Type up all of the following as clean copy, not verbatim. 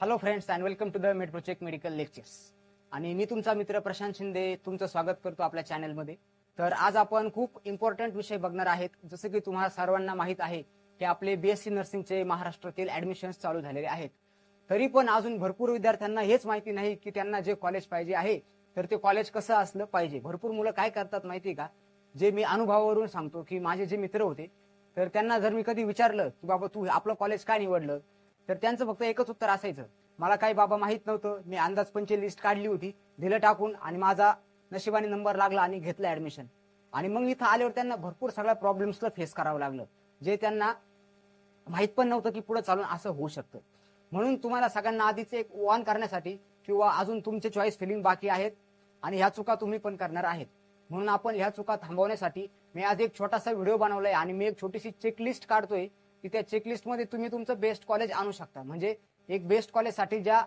Hello friends and welcome to the med project medical lectures. आणि मी तुमचा मित्र प्रशांत शिंदे तुमचं स्वागत करतो आपल्या चॅनलमध्ये. तर आज आपण खूप इम्पॉर्टंट विषय बघणार आहेत. जसं की तुम्हाला सर्वांना माहित आहे की आपले बीएससी नर्सिंगचे महाराष्ट्रातील ऍडमिशन्स चालू झालेले आहेत. तरी पण अजून भरपूर विद्यार्थ्यांना हेच माहिती नाही की त्यांना जे कॉलेज पाहिजे आहे तर ते कॉलेज कसं असलं पाहिजे. भरपूर मुलं काय करतात माहिती का, जे मी अनुभवावरून सांगतो की माझे जे मित्र होते तर त्यांना जर मी कधी विचारलं की बाबा तू आपलं कॉलेज काय निवडलं, तर त्यांचं फक्त एकच उत्तर असायचं, मला काही बाबा माहित नव्हतं, मी अंदाजपंचे लिस्ट काढली होती, दिलं टाकून आणि माझा नशिबाने नंबर लागला आणि घेतला ऍडमिशन. आणि मग इथं आल्यावर त्यांना भरपूर सगळ्या प्रॉब्लेम्सला फेस करावं लागलं, जे त्यांना माहित पण नव्हतं की पुढे चालून असं होऊ शकतं. म्हणून तुम्हाला सगळ्यांना आधीच एक वॉर्न करण्यासाठी किंवा अजून तुमचे चॉईस फिलिंग बाकी आहेत आणि ह्या चुका तुम्ही पण करणार आहेत, म्हणून आपण ह्या चुका थांबवण्यासाठी मी आज एक छोटासा व्हिडिओ बनवलाय आणि मी एक छोटीशी चेकलिस्ट काढतोय की त्या चेकलिस्ट मध्ये तुम्ही तुमचं बेस्ट कॉलेज आणू शकता. म्हणजे एक बेस्ट कॉलेजसाठी ज्या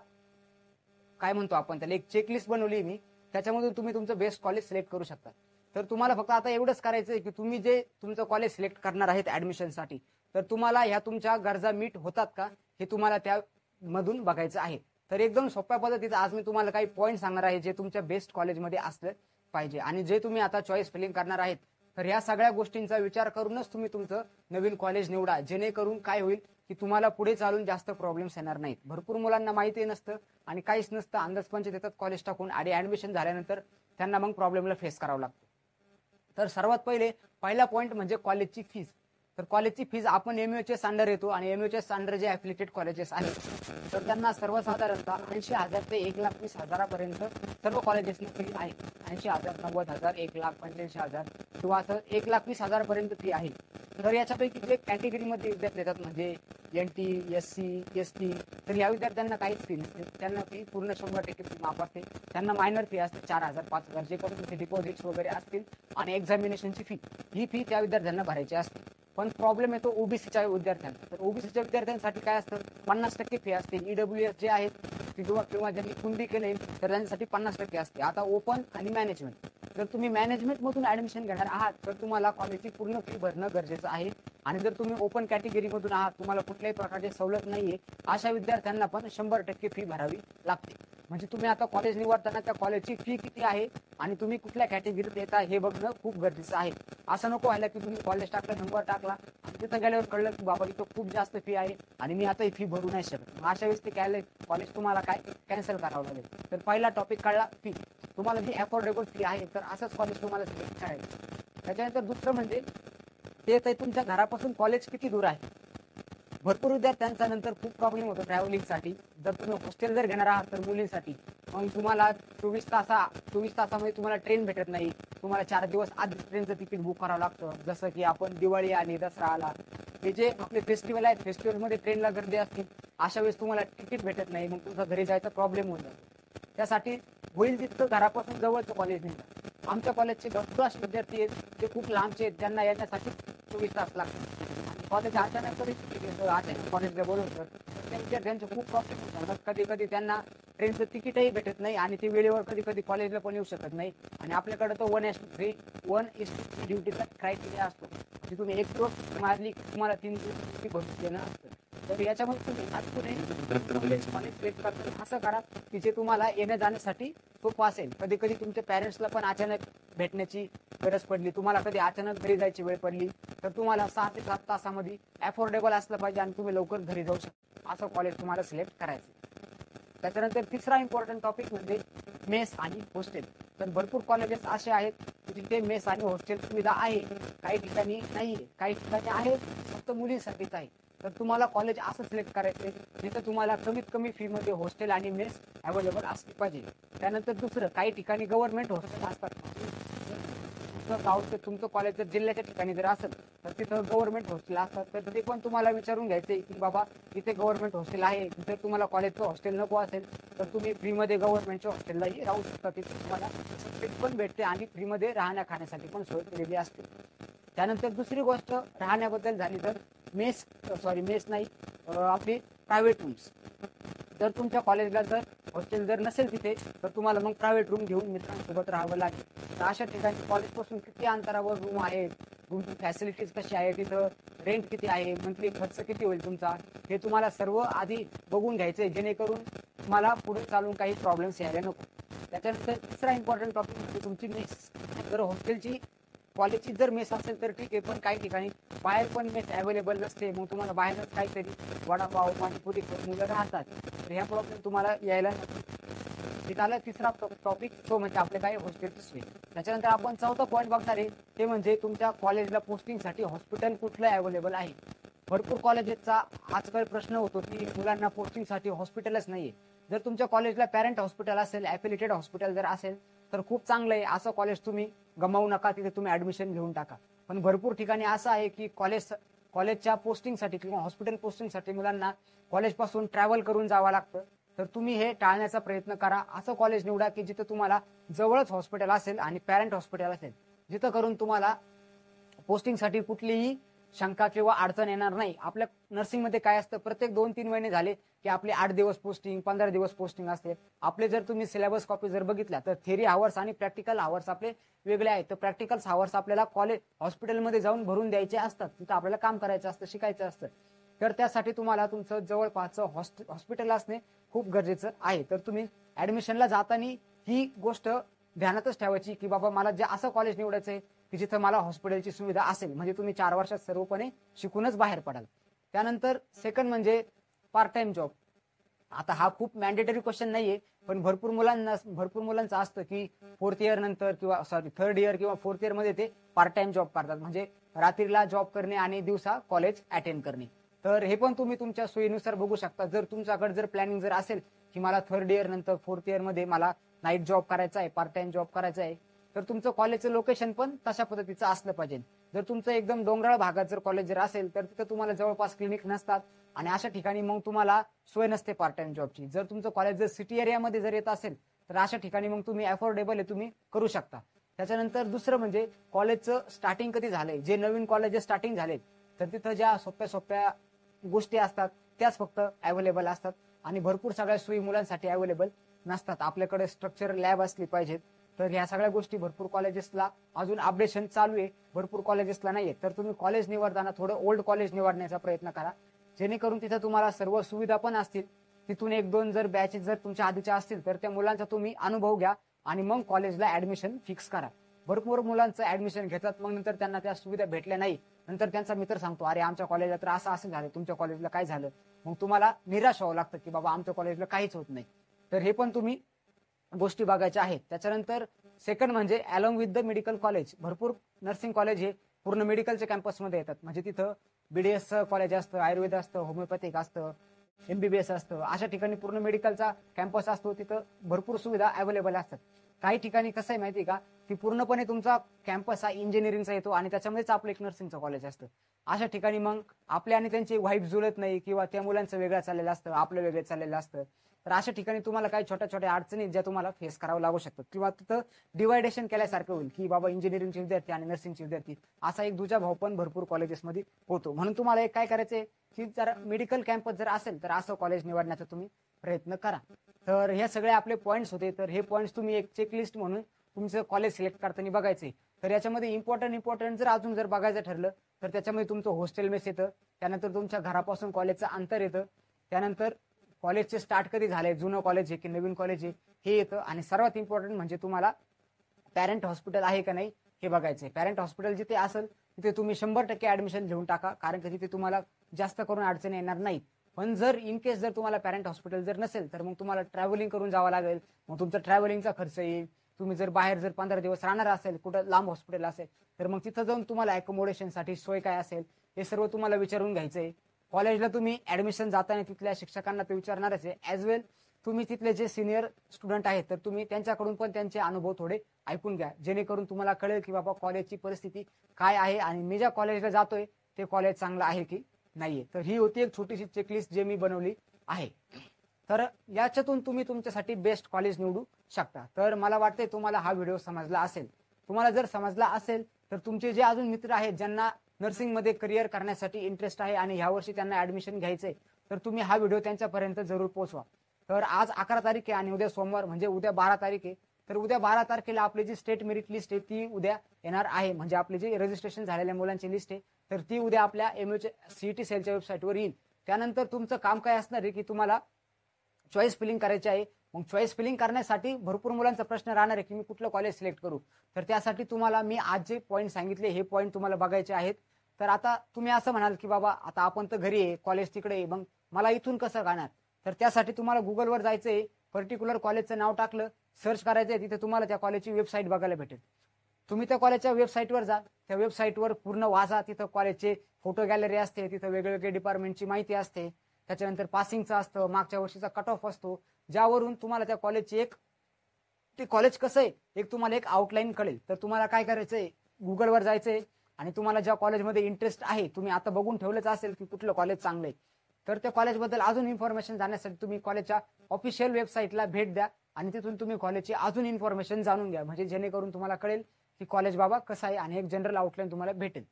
काय म्हणतो आपण त्याला एक चेकलिस्ट बनवली मी, त्याच्यामधून तुम्ही तुमचं बेस्ट कॉलेज सिलेक्ट करू शकता. तर तुम्हाला फक्त आता एवढंच करायचंय की तुम्ही जे तुमचं कॉलेज सिलेक्ट करणार आहेत ऍडमिशनसाठी, तर तुम्हाला ह्या तुमच्या गरजा मीट होतात का हे तुम्हाला त्यामधून बघायचं आहे. तर एकदम सोप्या पद्धतीचं आज मी तुम्हाला काही पॉईंट सांगणार आहे जे तुमच्या बेस्ट कॉलेजमध्ये असलं पाहिजे. आणि जे तुम्ही आता चॉईस फिलिंग करणार आहेत तर ह्या सगळ्या गोष्टींचा विचार करूनच तुम्ही तुमचं नवीन कॉलेज निवडा, जेणेकरून काय होईल की तुम्हाला पुढे चालून जास्त प्रॉब्लेम्स येणार नाहीत. भरपूर मुलांना माहिती नसतं आणि काहीच नसतं, अंदाजपंच देतात कॉलेज टाकून आणि ऍडमिशन झाल्यानंतर त्यांना मग प्रॉब्लेमला फेस करावं लागतं. तर सर्वात पहिला पॉईंट म्हणजे कॉलेजची फीज. तर कॉलेजची फीज आपण एमयूएचएस अंडर येतो आणि एमयूएचएस अंडर जे ऍफिलिएटेड कॉलेजेस आहेत तर त्यांना सर्वसाधारणतः 80,000 ते 1,20,000 सर्व कॉलेजेसनी फी आहे. 80,000, 90,000, 1,85,000 किंवा असं 1,20,000 फी आहे. तर याच्यापैकी जे कॅटेगरीमध्ये विद्यार्थी येतात म्हणजे NT, SC, ST, तर या विद्यार्थ्यांना काहीच फी नसते. त्यांना फी पूर्ण 100% फी माफ असते. त्यांना मायनर फी असते 4,000, 5,000 जे करून डिपॉझिट्स वगैरे असतील आणि एक्झामिनेशनची फी, ही फी त्या विद्यार्थ्यांना भरायची असते. पण प्रॉब्लेम येतो ओबीसीच्या विद्यार्थ्यांना. तर ओबीसीच्या विद्यार्थ्यांसाठी काय असतं, 50% फी असते. ईडब्ल्यूएस जे आहेत किंवा ज्यांनी कुंडी केले तर त्यांच्यासाठी 50% असते. आता ओपन आणि मॅनेजमेंट, जर तुम्ही मॅनेजमेंट मधून ऍडमिशन घेणार आहात तर तुम्हाला कॉलेजची पूर्ण फी भरणं गरजेचं आहे. आणि जर तुम्ही ओपन कॅटेगरी मधून आहात, तुम्हाला कुठल्याही प्रकारची सवलत नाहीये, अशा विद्यार्थ्यांना पण 100% फी भरावी लागते. म्हणजे तुम्ही आता कॉलेज निवडताना त्या कॉलेजची फी किती आहे आणि तुम्ही कुठल्या कॅटेगरीत येता हे बघणं खूप गरजेचं आहे. असं नको व्हायला की तुम्ही कॉलेज टाकलं, नंबर टाकला आणि तिथं गेल्यावर कळलं की बाबा इथं खूप जास्त फी आहे आणि मी आता ही फी भरू नाही शकत. अशा वेळेस ते काय कॉलेज तुम्हाला काय कॅन्सल करावं लागेल. तर पहिला टॉपिक कळला फी. तुम्हाला जी अफोर्डेबल फी आहे तर असंच कॉलेज तुम्हाला सिलेक्ट करायचं. त्याच्यानंतर दुसरं म्हणजे ते तुमच्या घरापासून कॉलेज किती दूर आहे. भरपूर विद्यार्थ्यांचा नंतर खूप प्रॉब्लेम होतो ट्रॅव्हलिंगसाठी. जर तुम्ही हॉस्टेल जर घेणार आहात तर मुलींसाठी मग तुम्हाला 24 तासामध्ये तुम्हाला ट्रेन भेटत नाही. तुम्हाला 4 दिवस आधी ट्रेनचं तिकीट बुक करावं लागतं. जसं की आपण दिवाळी आणि दसरा आला, हे जे आपले फेस्टिवल आहेत, फेस्टिवलमध्ये ट्रेनला गर्दी असते, अशा वेळेस तुम्हाला तिकीट भेटत नाही, मग तुमचा घरी जायचा प्रॉब्लेम होतो. त्यासाठी होईल तितकं घरापासून जवळचं कॉलेज निवडा. आमच्या कॉलेजचे भरपूर असे विद्यार्थी आहेत जे खूप लांबचे आहेत, ज्यांना येण्यासाठी 24 तास लागतात. कॉलेज अचानक कॉलेजला बोलवलं तर त्या विद्यार्थ्यांचे खूप प्रॉब्लेम होतात. कधी कधी त्यांना ट्रेनचं तिकीटही भेटत नाही आणि ते वेळेवर कधी कधी कॉलेजला पण येऊ शकत नाही. आणि आपल्याकडे तो 1:3 ड्युटीचा क्रायटेरिया असतो की तुम्ही एक डोस मारली तुम्हाला 3 दिवस भरून देणं असतं. तर याच्यामध्ये तुम्ही असं करा की जे तुम्हाला येण्या जाण्यासाठी सोपं असेल. कधी कधी तुमच्या पॅरेंट्सला पण अचानक भेटण्याची गरज पडली, तुम्हाला कधी अचानक घरी जायची वेळ पडली, तर तुम्हाला 6 ते 7 तासामध्ये अफोर्डेबल असलं पाहिजे आणि तुम्ही लवकर घरी जाऊ शकता असं कॉलेज तुम्हाला सिलेक्ट करायचं. त्याच्यानंतर तिसरा इम्पॉर्टंट टॉपिक म्हणजे मेस आणि हॉस्टेल. तर भरपूर कॉलेजेस असे आहेत की तिथे मेस आणि हॉस्टेल सुविधा आहे, काही ठिकाणी नाहीये, काही ठिकाणी आहे फक्त मुलींसाठीच आहे. तर तुम्हाला कॉलेज असं सिलेक्ट करायचंय जिथं तुम्हाला कमीत कमी फी मध्ये हॉस्टेल आणि मेस अवेलेबल असली पाहिजे. त्यानंतर दुसरं, काही ठिकाणी गव्हर्नमेंट हॉस्टेल असतात. तुमचं कॉलेज जर जिल्ह्याच्या ठिकाणी जर असेल तर तिथं गव्हर्नमेंट हॉस्टेल असतात. तर ते पण तुम्हाला विचारून घ्यायचंय की बाबा इथे गव्हर्नमेंट हॉस्टेल आहे, जर तुम्हाला कॉलेजचं हॉस्टेल नको असेल तर तुम्ही फ्रीमध्ये गव्हर्नमेंटच्या हॉस्टेललाही राहू शकता. तिथे तुम्हाला सीट पण भेटते आणि फ्रीमध्ये राहण्या खाण्यासाठी पण सोय केलेली असते. त्यानंतर दुसरी गोष्ट राहण्याबद्दल झाली तर मेस नाही, आपली प्रायव्हेट रूम्स. जर तुमच्या कॉलेजला जर हॉस्टेल जर नसेल तिथे तर तुम्हाला मग प्रायव्हेट रूम घेऊन मित्रांसोबत राहावं लागेल. तर अशा ठिकाणी कॉलेजपासून किती अंतरावर रूम आहेत, रूमची फॅसिलिटीज कशी आहे, तिथं रेंट किती आहे, मंथली खर्च किती होईल तुमचा, हे तुम्हाला सर्व आधी बघून घ्यायचंय, जेणेकरून तुम्हाला पुढे चालून काही प्रॉब्लेम्स यायला नको. त्याच्यानंतर तिसरा इम्पॉर्टंट टॉपिक म्हणजे तुमची मेस. जर हॉस्टेलची कॉलेजची जर मेस असेल तर ठीक आहे, पण काही ठिकाणी बाहेर पण मेस अवेलेबल नसते, मग तुम्हाला बाहेरच काहीतरी वडापाव पाणीपुरी मुलं राहतात, तर ह्या प्रॉब्लेम तुम्हाला यायला नको. तिसरा टॉपिक तो म्हणजे आपले काय हॉस्टेलची सोय. त्याच्यानंतर आपण चौथा पॉईंट बघणार आहे, ते म्हणजे तुमच्या कॉलेजला पोस्टिंगसाठी हॉस्पिटल कुठलं अवेलेबल आहे. भरपूर कॉलेजेसचा आजकाल प्रश्न होतो की मुलांना पोस्टिंगसाठी हॉस्पिटलच नाहीये. जर तुमच्या कॉलेजला पॅरेंट हॉस्पिटल असेल, ॲफिलिएटेड हॉस्पिटल जर असेल तर खूप चांगलं आहे. असं कॉलेज तुम्ही गमावू नका, तिथे तुम्ही ऍडमिशन घेऊन टाका. पण भरपूर ठिकाणी असं आहे की कॉलेजच्या पोस्टिंगसाठी किंवा हॉस्पिटल पोस्टिंगसाठी मुलांना कॉलेजपासून ट्रॅव्हल करून जावं लागतं. तर तुम्ही हे टाळण्याचा प्रयत्न करा. असं कॉलेज निवडा की जिथं तुम्हाला जवळच हॉस्पिटल असेल आणि पॅरेंट हॉस्पिटल असेल, जिथं करून तुम्हाला पोस्टिंगसाठी कुठलीही शंका किंवा अडचण येणार नाही. आपल्या नर्सिंगमध्ये काय असतं, प्रत्येक 2-3 महिने झाले की आपले 8 दिवस पोस्टिंग, 15 दिवस पोस्टिंग असते. आपले जर तुम्ही सिलेबस कॉपी जर बघितल्या तर थेरी आवर्स आणि प्रॅक्टिकल आवर्स आपले वेगळे आहेत. तर प्रॅक्टिकल आवर्स आपल्याला कॉलेज हॉस्पिटलमध्ये जाऊन भरून द्यायचे असतात, तिथं आपल्याला काम करायचं असतं, शिकायचं असतं. तर त्यासाठी तुम्हाला तुमचं जवळपासचं हॉस्पिटल असणे खूप गरजेचं आहे. तर तुम्ही ऍडमिशनला जाताना ही गोष्ट ध्यानातच ठेवायची की बाबा मला जे असं कॉलेज निवडायचं आहे की जिथं मला हॉस्पिटलची सुविधा असेल, म्हणजे तुम्ही 4 वर्षात सर्वपणे शिकूनच बाहेर पडाल. त्यानंतर सेकंड म्हणजे पार्ट टाइम जॉब. आता हा खूप मॅन्डेटरी क्वेश्चन नाहीये, पण भरपूर मुलांचं असतं की फोर्थ इयर नंतर किंवा थर्ड इयर किंवा फोर्थ इयर मध्ये ते पार्ट टाइम जॉब करतात, म्हणजे रात्रीला जॉब करणे आणि दिवसा कॉलेज अटेंड करणे. तर हे पण तुम्ही तुमच्या सोयीनुसार बघू शकता. जर तुमच्याकडे जर प्लॅनिंग जर असेल की मला थर्ड इयर नंतर फोर्थ इयर मध्ये मला नाईट जॉब करायचा आहे, पार्ट टाइम जॉब करायचा आहे, तर तुमचं कॉलेजचं लोकेशन पण तशा पद्धतीचं असलं पाहिजे. जर तुमचं एकदम डोंगराळ भागात जर कॉलेज जर असेल तर तिथं तुम्हाला जवळपास क्लिनिक नसतात आणि अशा ठिकाणी मग तुम्हाला सोय नसते पार्ट टाइम जॉबची. जर तुमचं कॉलेज जर सिटी एरियामध्ये जर येत असेल तर अशा ठिकाणी मग तुम्ही अफोर्डेबल आहे, तुम्ही करू शकता. त्याच्यानंतर दुसरं म्हणजे कॉलेजचं स्टार्टिंग कधी झालंय. जे नवीन कॉलेजेस स्टार्टिंग झाले तर तिथं ज्या सोप्या सोप्या गोष्टी असतात त्याच फक्त अवेलेबल असतात आणि भरपूर सगळ्या सोयी मुलांसाठी अवेलेबल नसतात. आपल्याकडे स्ट्रक्चर लॅब असली पाहिजेत. तर ह्या सगळ्या गोष्टी भरपूर कॉलेजेसला अजून अपडेशन चालू आहे, भरपूर कॉलेजेसला नाहीये. तर तुम्ही कॉलेज निवडताना थोडं ओल्ड कॉलेज निवडण्याचा प्रयत्न करा, जेणेकरून तिथं तुम्हाला सर्व सुविधा पण असतील. तिथून 1-2 जर बॅचेस जर तुमच्या आधीच्या असतील तर त्या मुलांचा तुम्ही अनुभव घ्या आणि मग कॉलेजला ऍडमिशन फिक्स करा. भरपूर मुलांचं ऍडमिशन घेतात, मग नंतर त्यांना त्या सुविधा भेटल्या नाही, नंतर त्यांचा मित्र सांगतो अरे आमच्या कॉलेजला तर असं झालं, तुमच्या कॉलेजला काय झालं. मग तुम्हाला निराश व्हावं लागतं की बाबा आमच्या कॉलेजला काहीच होत नाही. तर हे पण तुम्ही गोष्टी बघायच्या आहेत. त्याच्यानंतर सेकंड म्हणजे along with the medical college. भरपूर नर्सिंग कॉलेज हे पूर्ण मेडिकलच्या कॅम्पसमध्ये येतात, म्हणजे तिथं बीडीएस कॉलेज असतं, आयुर्वेद असतं, होमिओपॅथिक असतं, एमबीबीएस असतं. अशा ठिकाणी पूर्ण मेडिकलचा कॅम्पस असतो, तिथं भरपूर सुविधा अवेलेबल असतात. काही ठिकाणी कसं आहे माहिती का, की पूर्णपणे तुमचा कॅम्पस हा इंजिनिअरिंगचा येतो आणि त्याच्यामध्येच आपलं एक नर्सिंगचं कॉलेज असतं. अशा ठिकाणी मग आपल्या आणि त्यांची वाईफ जुळत नाही किंवा त्या मुलांचं वेगळं चाललेलं असतं, आपलं वेगळं चाललेलं असतं. तर अशा ठिकाणी तुम्हाला काही छोट्या छोट्या अडचणी ज्या तुम्हाला फेस करावं लागू शकतात किंवा तिथं डिवायडेशन केल्यासारखं होईल की बाबा इंजिनिअरिंगचे विद्यार्थी आणि नर्सिंगचे विद्यार्थी असा एक दुजाभाव पण भरपूर कॉलेजेसमध्ये होतो. म्हणून तुम्हाला एक काय करायचंय की जर मेडिकल कॅम्पस जर असेल तर असं कॉलेज निवडण्याचा तुम्ही प्रयत्न करा. तर हे सगळे आपले पॉईंट्स होते. तर हे पॉईंट्स तुम्ही एक चेकलिस्ट म्हणून तुमचं कॉलेज सिलेक्ट करताना बघायचे. तर याच्यामध्ये इम्पॉर्टंट जर अजून जर बघायचं ठरलं तर त्याच्यामध्ये तुमचं हॉस्टेल मेस येतं, त्यानंतर तुमच्या घरापासून कॉलेजचं अंतर येतं, त्यानंतर कॉलेजचे स्टार्ट कधी झाले, जुनं कॉलेज आहे की नवीन कॉलेज आहे हे येतं, आणि सर्वात इम्पॉर्टंट म्हणजे तुम्हाला पॅरेंट हॉस्पिटल आहे का नाही हे बघायचंय. पॅरेंट हॉस्पिटल जिथे असेल तिथे तुम्ही 100% ऍडमिशन घेऊन टाका, कारण की तिथे तुम्हाला जास्त करून अडचणी येणार नाहीत. पण जर इन केस जर तुम्हाला पॅरेंट हॉस्पिटल जर नसेल तर मग तुम्हाला ट्रॅव्हलिंग करून जावं लागेल, मग तुमचा ट्रॅव्हलिंगचा खर्च येईल. तुम्ही जर बाहेर जर 15 दिवस राहणार असेल, कुठं लांब हॉस्पिटल असेल, तर मग तिथं जाऊन तुम्हाला अकोमोडेशनसाठी सोय काय असेल हे सर्व तुम्हाला विचारून घ्यायचंय. कॉलेजला तुम्ही ऍडमिशन जाताना तिथल्या शिक्षकांना ते विचारणारच आहे, ऍज वेल तुम्ही तिथले जे सिनियर स्टुडंट आहेत तर तुम्ही त्यांच्याकडून पण त्यांचे अनुभव थोडे ऐकून घ्या, जेणेकरून तुम्हाला कळेल की बाबा कॉलेजची परिस्थिती काय आहे आणि मी ज्या कॉलेजला जातोय ते कॉलेज चांगलं आहे की नाहीये. तर ही होती एक छोटीशी चेकलिस्ट जे मी बनवली आहे. तर याच्यातून तुम्ही तुमच्यासाठी बेस्ट कॉलेज निवडू शकता. तर मला वाटतंय तुम्हाला हा व्हिडिओ समजला असेल. तुम्हाला जर समजला असेल तर तुमचे जे अजून मित्र आहेत ज्यांना नर्सिंगमध्ये करिअर करण्यासाठी इंटरेस्ट आहे आणि ह्या वर्षी त्यांना ऍडमिशन घ्यायचंय, तर तुम्ही हा व्हिडिओ त्यांच्यापर्यंत जरूर पोहोचवा. तर आज 11 तारीख आहे आणि उद्या सोमवार म्हणजे उद्या 12 तारीख आहे. तर उद्या 12 तारखेला आपली जी स्टेट मेरिट लिस्ट आहे ती उद्या येणार आहे, म्हणजे आपली जी रजिस्ट्रेशन झालेल्या मुलांची लिस्ट आहे तर ती उद्या आपल्या CET सेलच्या वेबसाईटवर येईल. त्यानंतर तुमचं काम काय असणार आहे की तुम्हाला चॉईस फिलिंग करायची आहे. मग चॉईस फिलिंग करण्यासाठी भरपूर मुलांचा प्रश्न राहणार आहे की मी कुठलं कॉलेज सिलेक्ट करू. तर त्यासाठी तुम्हाला मी आज जे पॉईंट सांगितले हे पॉईंट तुम्हाला बघायचे आहेत. तर आता तुम्ही असं म्हणाल की बाबा आता आपण तर घरी आहे, कॉलेज तिकडे आहे, मग मला इथून कसं जाणार. तर त्यासाठी तुम्हाला गुगलवर जायचंय, पर्टिक्युलर कॉलेजचं नाव टाकलं, सर्च करायचंय, तिथे तुम्हाला त्या कॉलेजची वेबसाईट बघायला भेटेल. तुम्ही त्या कॉलेजच्या वेबसाईटवर जा, त्या वेबसाईटवर पूर्ण वाचा. तिथं कॉलेजचे फोटो गॅलरी असते, तिथं वेगवेगळे डिपार्टमेंटची माहिती असते, त्याच्यानंतर पासिंगचं असतं, मागच्या वर्षीचा कट ऑफ असतो, ज्यावरून तुम्हाला त्या कॉलेजची ते कॉलेज कसं आहे एक तुम्हाला एक आउटलाईन कळेल. तर तुम्हाला काय करायचंय, गुगलवर जायचंय आणि तुम्हाला ज्या कॉलेजमध्ये इंटरेस्ट आहे, तुम्ही आता बघून ठेवलंच असेल की कुठलं कॉलेज चांगलं आहे, तर त्या कॉलेजबद्दल अजून इन्फॉर्मेशन जाण्यासाठी तुम्ही कॉलेजच्या ऑफिशियल वेबसाईटला भेट द्या आणि तिथून तुम्ही कॉलेजची अजून इन्फॉर्मेशन जाणून घ्या. म्हणजे जेणेकरून तुम्हाला कळेल की कॉलेज बाबा कसं आहे आणि एक जनरल आउटलाईन तुम्हाला भेटेल.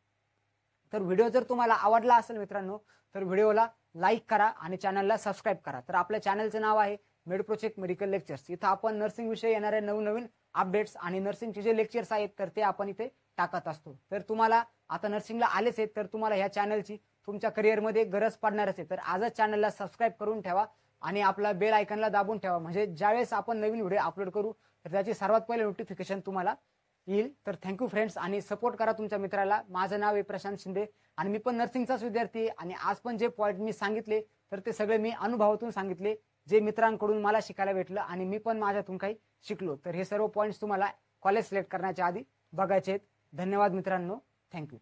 तर व्हिडिओ जर तुम्हाला आवडला असेल मित्रांनो, तर व्हिडिओला लाईक करा आणि चॅनलला सबस्क्राईब करा. तर आपल्या चॅनलचं नाव आहे मेडप्रोचेक मेडिकल लेक्चर्स. इथं आपण नर्सिंग विषयी येणारे नवनवीन अपडेट्स आणि नर्सिंगचे जे लेक्चर्स आहेत तर ते आपण इथे टाकत असतो. तर तुम्हाला आता नर्सिंगला आलेच आहेत तर तुम्हाला ह्या चॅनलची तुमच्या करिअरमध्ये गरज पडणारच आहे. तर आजच चॅनलला सबस्क्राईब करून ठेवा आणि आपला बेल आयकॉनला दाबून ठेवा. म्हणजे ज्यावेळेस आपण नवीन व्हिडिओ अपलोड करू तर त्याची सर्वात पहिले नोटिफिकेशन तुम्हाला येईल. तर थँक्यू फ्रेंड्स आणि सपोर्ट करा तुमच्या मित्राला. माझं नाव आहे प्रशांत शिंदे आणि मी पण नर्सिंगचाच विद्यार्थी आणि आज पण जे पॉईंट मी सांगितले तर ते सगळे मी अनुभवातून सांगितले, जे मित्रांकडून मला शिकायला भेटलं आणि मी पण माझ्यातून काही शिकलो. तर हे सर्व पॉईंट्स तुम्हाला कॉलेज सिलेक्ट करण्याच्या आधी बघायचे आहेत. धन्यवाद मित्रांनो, थँक्यू.